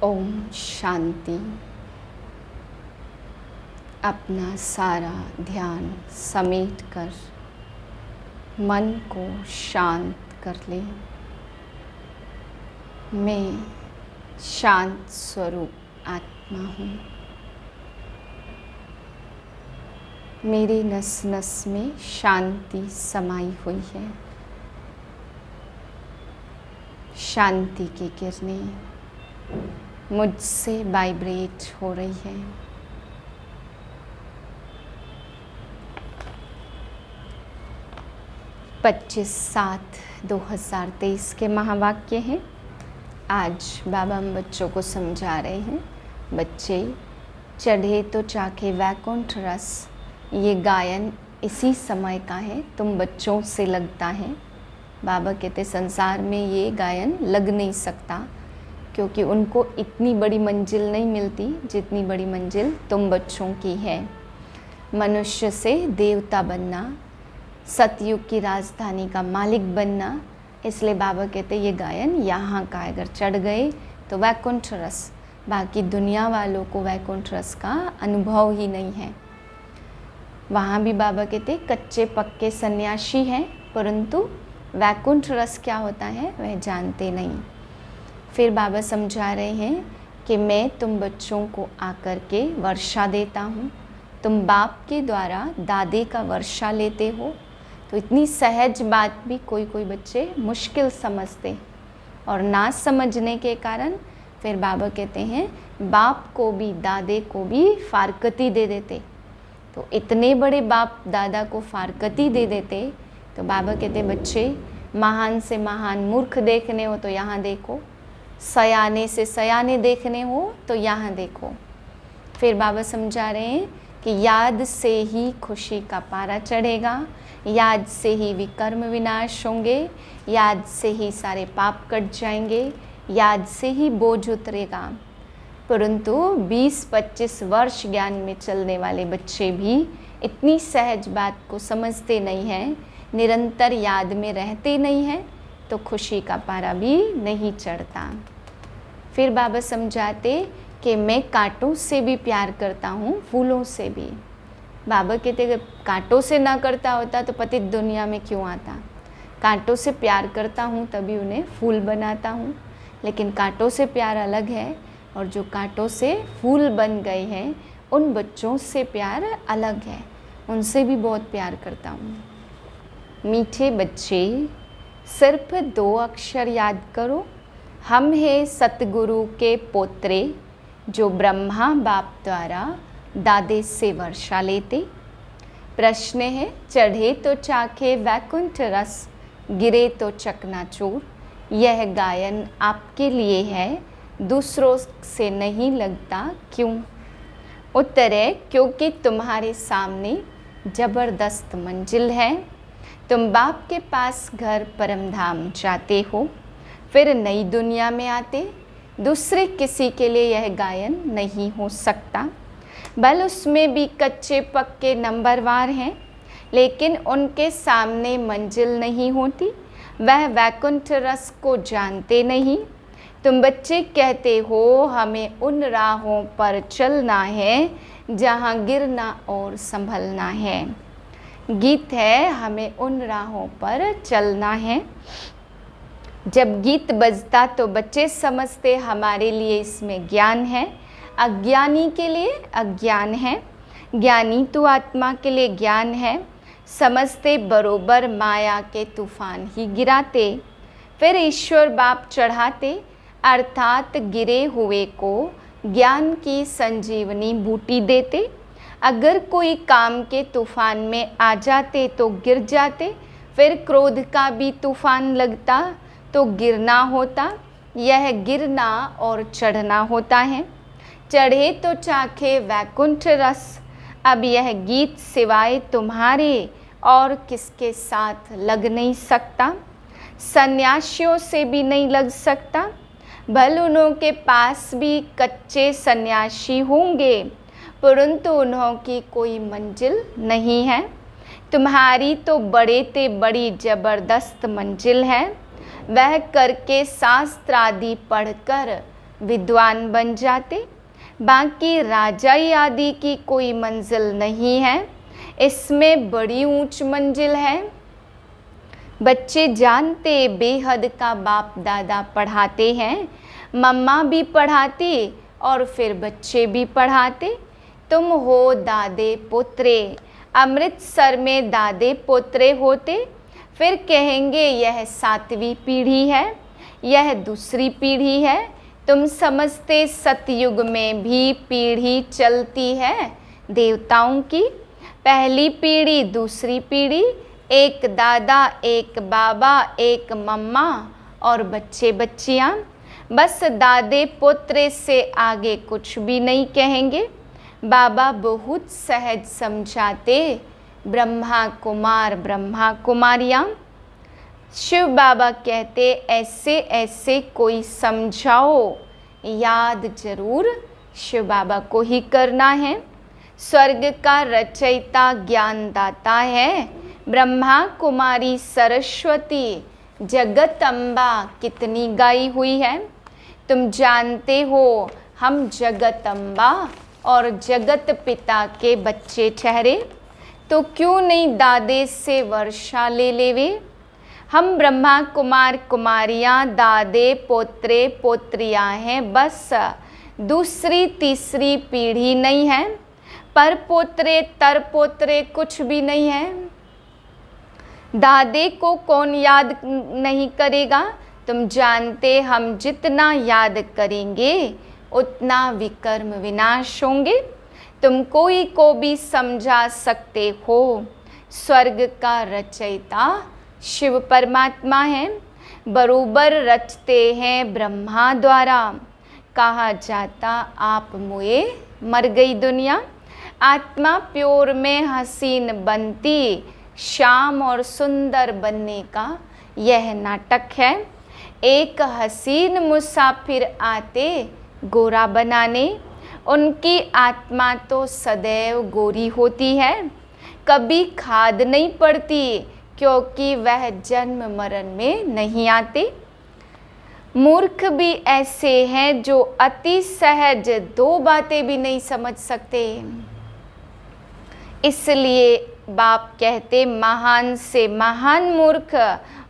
ओम शांति। अपना सारा ध्यान समेट कर मन को शांत कर लें। मैं शांत स्वरूप आत्मा हूँ। मेरी नस नस में शांति समाई हुई है। शांति की किरणें मुझसे वाइब्रेट हो रही है। पच्चीस 7/2023 के महावाक्य हैं। आज बाबा हम बच्चों को समझा रहे हैं। बच्चे, चढ़े तो चाखे वैकुंठ रस, ये गायन इसी समय का है। तुम बच्चों से लगता है। बाबा कहते संसार में ये गायन लग नहीं सकता, क्योंकि उनको इतनी बड़ी मंजिल नहीं मिलती जितनी बड़ी मंजिल तुम बच्चों की है। मनुष्य से देवता बनना, सतयुग की राजधानी का मालिक बनना, इसलिए बाबा कहते ये गायन यहाँ का है। अगर चढ़ गए तो वैकुंठ रस, बाकी दुनिया वालों को वैकुंठ रस का अनुभव ही नहीं है। वहाँ भी बाबा कहते कच्चे पक्के सन्यासी हैं, परंतु वैकुंठ रस क्या होता है वह जानते नहीं। फिर बाबा समझा रहे हैं कि मैं तुम बच्चों को आकर के वर्षा देता हूँ। तुम बाप के द्वारा दादे का वर्षा लेते हो। तो इतनी सहज बात भी कोई कोई बच्चे मुश्किल समझते, और ना समझने के कारण फिर बाबा कहते हैं बाप को भी दादे को भी फारकती दे देते। तो इतने बड़े बाप दादा को फारकती दे देते, तो बाबा कहते बच्चे, महान से महान मूर्ख देखने हो तो यहाँ देखो, सयाने से सयाने देखने हो तो यहाँ देखो। फिर बाबा समझा रहे हैं कि याद से ही खुशी का पारा चढ़ेगा, याद से ही विकर्म विनाश होंगे, याद से ही सारे पाप कट जाएंगे, याद से ही बोझ उतरेगा। परंतु 20-25 वर्ष ज्ञान में चलने वाले बच्चे भी इतनी सहज बात को समझते नहीं हैं, निरंतर याद में रहते नहीं हैं, तो खुशी का पारा भी नहीं चढ़ता। फिर बाबा समझाते कि मैं कांटों से भी प्यार करता हूँ, फूलों से भी। बाबा कहते कि कांटों से ना करता होता तो पतित दुनिया में क्यों आता। कांटों से प्यार करता हूँ तभी उन्हें फूल बनाता हूँ। लेकिन कांटों से प्यार अलग है, और जो कांटों से फूल बन गए हैं उन बच्चों से प्यार अलग है। उनसे भी बहुत प्यार करता हूँ। मीठे बच्चे, सिर्फ 2 अक्षर याद करो। हम हैं सतगुरु के पोत्रे, जो ब्रह्मा बाप द्वारा दादे से वर्षा लेते। प्रश्न है, चढ़े तो चाखे वैकुंठ रस, गिरे तो चकनाचूर। यह गायन आपके लिए है, दूसरों से नहीं लगता क्यों? उत्तर है, क्योंकि तुम्हारे सामने ज़बरदस्त मंजिल है। तुम बाप के पास घर परमधाम जाते हो, फिर नई दुनिया में आते। दूसरे किसी के लिए यह गायन नहीं हो सकता। बल उसमें भी कच्चे पक्के नंबरवार हैं, लेकिन उनके सामने मंजिल नहीं होती। वह वैकुंठ रस को जानते नहीं। तुम बच्चे कहते हो हमें उन राहों पर चलना है जहाँ गिरना और संभलना है। गीत है, हमें उन राहों पर चलना है। जब गीत बजता तो बच्चे समझते हमारे लिए इसमें ज्ञान है, अज्ञानी के लिए अज्ञान है। ज्ञानी तो आत्मा के लिए ज्ञान है। समझते बरोबर माया के तूफान ही गिराते। फिर ईश्वर बाप चढ़ाते, अर्थात गिरे हुए को ज्ञान की संजीवनी बूटी देते। अगर कोई काम के तूफान में आ जाते तो गिर जाते। फिर क्रोध का भी तूफान लगता तो गिरना होता। यह गिरना और चढ़ना होता है। चढ़े तो चाखे वैकुंठ रस। अब यह गीत सिवाय तुम्हारे और किसके साथ लग नहीं सकता। सन्यासियों से भी नहीं लग सकता। भले उन्हों के पास भी कच्चे सन्यासी होंगे, परंतु उन्हों की कोई मंजिल नहीं है। तुम्हारी तो बड़े ते बड़ी ज़बरदस्त मंजिल है। वह करके शास्त्र आदि पढ़कर विद्वान बन जाते। बाकी राजाई आदि की कोई मंजिल नहीं है, इसमें बड़ी ऊंच मंजिल है। बच्चे जानते बेहद का बाप दादा पढ़ाते हैं, मम्मा भी पढ़ाती और फिर बच्चे भी पढ़ाते। तुम हो दादे पोत्रे, अमृतसर में दादे पोत्रे होते, फिर कहेंगे यह 7वीं पीढ़ी है, यह दूसरी पीढ़ी है। तुम समझते सतयुग में भी पीढ़ी चलती है देवताओं की, पहली पीढ़ी दूसरी पीढ़ी, एक दादा एक बाबा एक मम्मा और बच्चे बच्चियाँ। बस दादे पोत्रे से आगे कुछ भी नहीं कहेंगे। बाबा बहुत सहज समझाते, ब्रह्मा कुमारियाँ। शिव बाबा कहते ऐसे ऐसे कोई समझाओ, याद जरूर शिव बाबा को ही करना है। स्वर्ग का रचयिता ज्ञानदाता है ब्रह्मा कुमारी सरस्वती, जगत अम्बा कितनी गाई हुई है। तुम जानते हो हम जगत अम्बा और जगत पिता के बच्चे ठहरे, तो क्यों नहीं दादे से वर्षा ले लेवे। हम ब्रह्मा कुमार कुमारियाँ दादे पोत्रे पोत्रियाँ हैं, बस दूसरी तीसरी पीढ़ी नहीं है, पर पोत्रे तर पोत्रे कुछ भी नहीं है। दादे को कौन याद नहीं करेगा। तुम जानते हम जितना याद करेंगे उतना विकर्म विनाश होंगे। तुम कोई को भी समझा सकते हो, स्वर्ग का रचयिता शिव परमात्मा है, बरोबर रचते हैं ब्रह्मा द्वारा। कहा जाता आप मुए मर गई दुनिया, आत्मा प्योर में हसीन बनती, शाम और सुंदर बनने का यह नाटक है। एक हसीन मुसाफिर आते गोरा बनाने, उनकी आत्मा तो सदैव गोरी होती है, कभी खाद नहीं पड़ती, क्योंकि वह जन्म मरण में नहीं आते। मूर्ख भी ऐसे हैं जो अति सहज 2 बातें भी नहीं समझ सकते। इसलिए बाप कहते महान से महान मूर्ख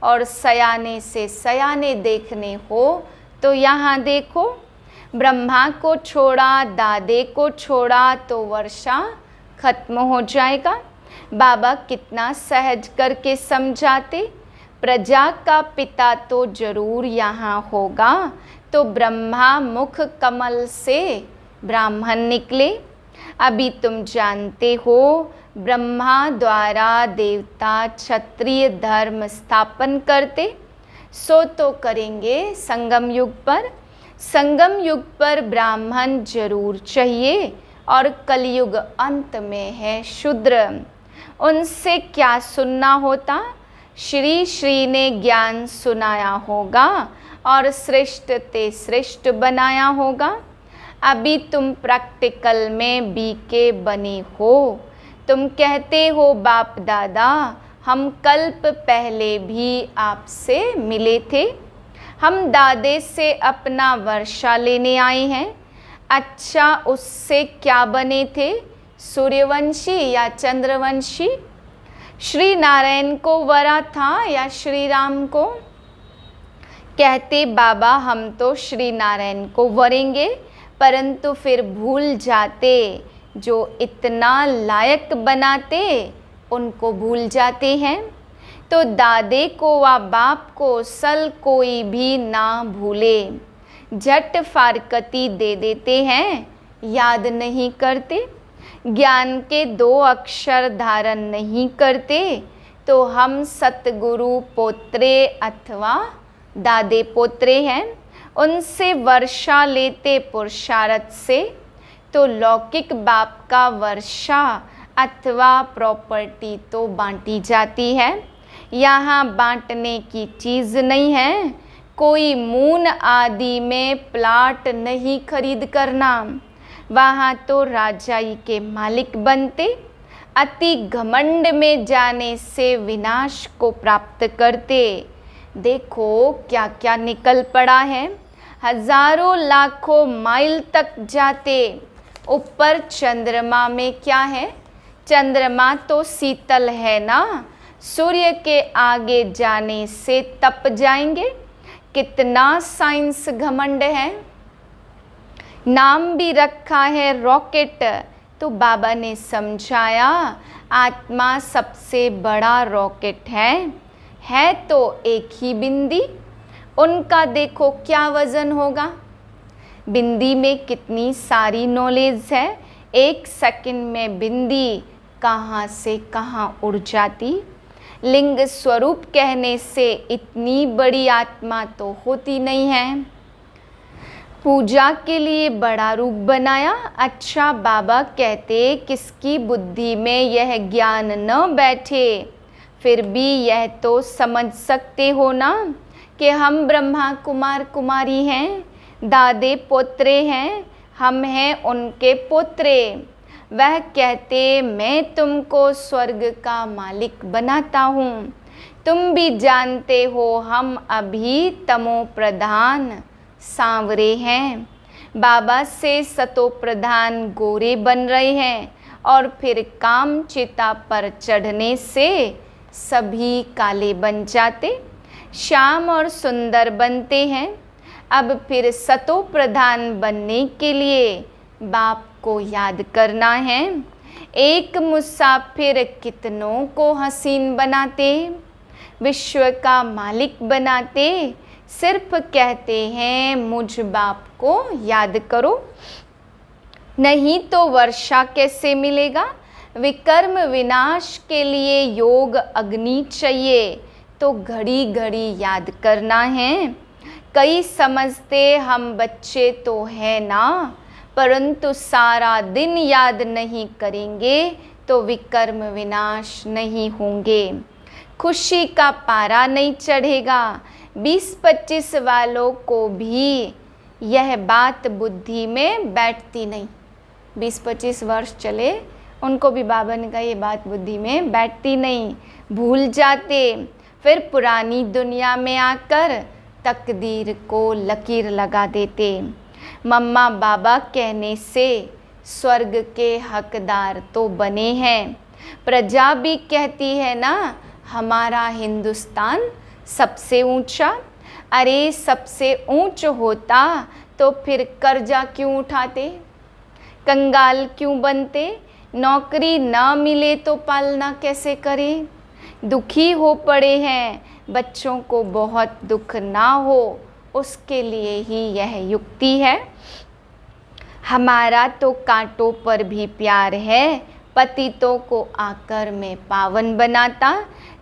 और सयाने से सयाने देखने हो तो यहाँ देखो। ब्रह्मा को छोड़ा, दादे को छोड़ा तो वर्षा खत्म हो जाएगा। बाबा कितना सहज करके समझाते, प्रजा का पिता तो जरूर यहाँ होगा, तो ब्रह्मा मुख कमल से ब्राह्मण निकले। अभी तुम जानते हो ब्रह्मा द्वारा देवता क्षत्रिय धर्म स्थापन करते, सो तो करेंगे संगम युग पर। संगम युग पर ब्राह्मण जरूर चाहिए और कलयुग अंत में है शूद्र। उनसे क्या सुनना होता, श्री श्री ने ज्ञान सुनाया होगा और श्रेष्ठ ते श्रेष्ठ बनाया होगा। अभी तुम प्रैक्टिकल में बीके बने हो। तुम कहते हो बाप दादा हम कल्प पहले भी आपसे मिले थे, हम दादे से अपना वर्षा लेने आए हैं। अच्छा उससे क्या बने थे, सूर्यवंशी या चंद्रवंशी? श्री नारायण को वरा था या श्री राम को? कहते बाबा हम तो श्री नारायण को वरेंगे, परंतु फिर भूल जाते जो इतना लायक बनाते उनको भूल जाते हैं। तो दादे को व बाप को सल कोई भी ना भूले, झट फारकती दे देते हैं, याद नहीं करते। ज्ञान के 2 अक्षर धारण नहीं करते, तो हम सतगुरु पोत्रे अथवा दादे पोत्रे हैं। उनसे वर्षा लेते पुरुषार्थ से, तो लौकिक बाप का वर्षा अथवा प्रॉपर्टी तो बांटी जाती है। यहाँ बांटने की चीज़ नहीं है, कोई मून आदि में प्लाट नहीं खरीद करना। वहाँ तो राजाई के मालिक बनते। अति घमंड में जाने से विनाश को प्राप्त करते। देखो क्या क्या निकल पड़ा है। हजारों लाखों माइल तक जाते। ऊपर चंद्रमा में क्या है? चंद्रमा तो शीतल है ना, सूर्य के आगे जाने से तप जाएंगे। कितना साइंस घमंड है। नाम भी रखा है रॉकेट। तो बाबा ने समझाया आत्मा सबसे बड़ा रॉकेट है तो एक ही बिंदी। उनका देखो क्या वजन होगा। बिंदी में कितनी सारी नॉलेज है। एक सेकंड में बिंदी कहाँ से कहाँ उड़ जाती। लिंग स्वरूप कहने से इतनी बड़ी आत्मा तो होती नहीं है। पूजा के लिए बड़ा रूप बनाया। अच्छा, बाबा कहते किसकी बुद्धि में यह ज्ञान न बैठे, फिर भी यह तो समझ सकते हो ना कि हम ब्रह्मा कुमार कुमारी हैं, दादे पोत्रे हैं, हम हैं उनके पोत्रे। वह कहते मैं तुमको स्वर्ग का मालिक बनाता हूँ। तुम भी जानते हो हम अभी तमो प्रधान सांवरे हैं, बाबा से सतो प्रधान गोरे बन रहे हैं और फिर काम चिता पर चढ़ने से सभी काले बन जाते, श्याम और सुंदर बनते हैं। अब फिर सतो प्रधान बनने के लिए बाप को याद करना है। एक मुसाफिर कितनों को हसीन बनाते, विश्व का मालिक बनाते। सिर्फ कहते हैं मुझ बाप को याद करो, नहीं तो वर्षा कैसे मिलेगा। विकर्म विनाश के लिए योग अग्नि चाहिए, तो घड़ी घड़ी याद करना है। कई समझते हम बच्चे तो है ना, परंतु सारा दिन याद नहीं करेंगे तो विकर्म विनाश नहीं होंगे। खुशी का पारा नहीं चढ़ेगा। 20-25 वालों को भी यह बात बुद्धि में बैठती नहीं। 20-25 वर्ष चले, उनको भी बाबा ने कहा ये बात बुद्धि में बैठती नहीं, भूल जाते। फिर पुरानी दुनिया में आकर तकदीर को लकीर लगा देते। मम्मा बाबा कहने से स्वर्ग के हकदार तो बने हैं। प्रजा भी कहती है ना हमारा हिंदुस्तान सबसे ऊंचा। अरे सबसे ऊंच होता तो फिर कर्जा क्यों उठाते, कंगाल क्यों बनते, नौकरी ना मिले तो पालना कैसे करें। दुखी हो पड़े हैं, बच्चों को बहुत दुख ना हो उसके लिए ही यह युक्ति है। हमारा तो कांटों पर भी प्यार है, पतितों को आकर में पावन बनाता।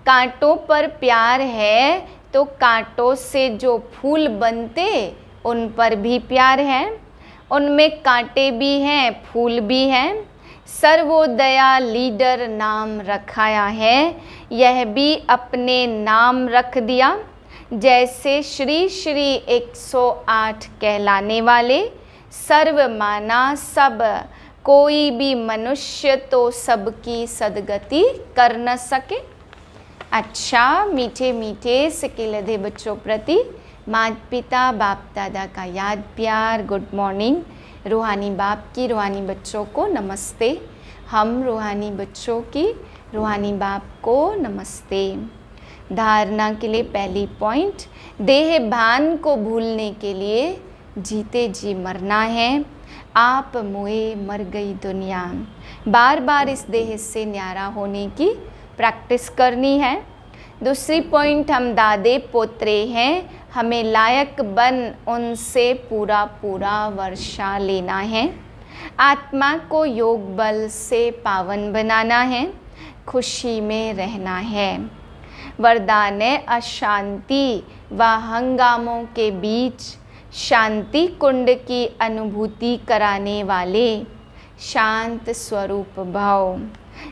कांटों पर प्यार है तो कांटों से जो फूल बनते उन पर भी प्यार है। उनमें कांटे भी हैं, फूल भी हैं। सर्वोदया लीडर नाम रखाया है, यह भी अपने नाम रख दिया। जैसे श्री श्री 108 कहलाने वाले, सर्व माना सब, कोई भी मनुष्य तो सबकी सदगति कर न सके। अच्छा, मीठे मीठे सिकिलधे बच्चों प्रति माता पिता बाप दादा का याद प्यार, गुड मॉर्निंग। रूहानी बाप की रूहानी बच्चों को नमस्ते। हम रूहानी बच्चों की रूहानी बाप को नमस्ते। धारणा के लिए पहली पॉइंट, देह भान को भूलने के लिए जीते जी मरना है। आप मुए मर गई दुनिया। बार बार इस देह से न्यारा होने की प्रैक्टिस करनी है। दूसरी पॉइंट, हम दादे पोत्रे हैं, हमें लायक बन उनसे पूरा पूरा वर्षा लेना है। आत्मा को योग बल से पावन बनाना है, खुशी में रहना है। वरदान है अशांति व हंगामों के बीच शांति कुंड की अनुभूति कराने वाले शांत स्वरूप भाव।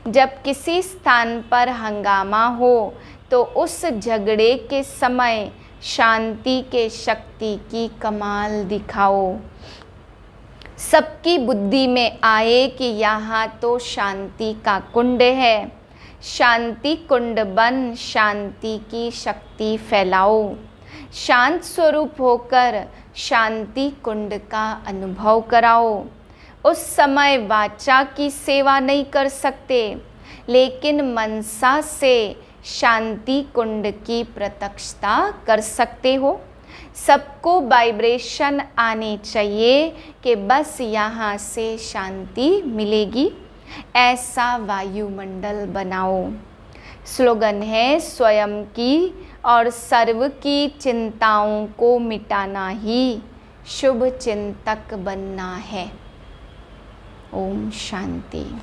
जब किसी स्थान पर हंगामा हो तो उस झगड़े के समय शांति के शक्ति की कमाल दिखाओ। सबकी बुद्धि में आए कि यहाँ तो शांति का कुंड है। शांति कुंड बन शांति की शक्ति फैलाओ। शांत स्वरूप होकर शांति कुंड का अनुभव कराओ। उस समय वाचा की सेवा नहीं कर सकते, लेकिन मनसा से शांति कुंड की प्रत्यक्षता कर सकते हो। सबको वाइब्रेशन आनी चाहिए कि बस यहाँ से शांति मिलेगी, ऐसा वायुमंडल बनाओ। स्लोगन है, स्वयं की और सर्व की चिंताओं को मिटाना ही शुभ चिंतक बनना है। ओम शांति।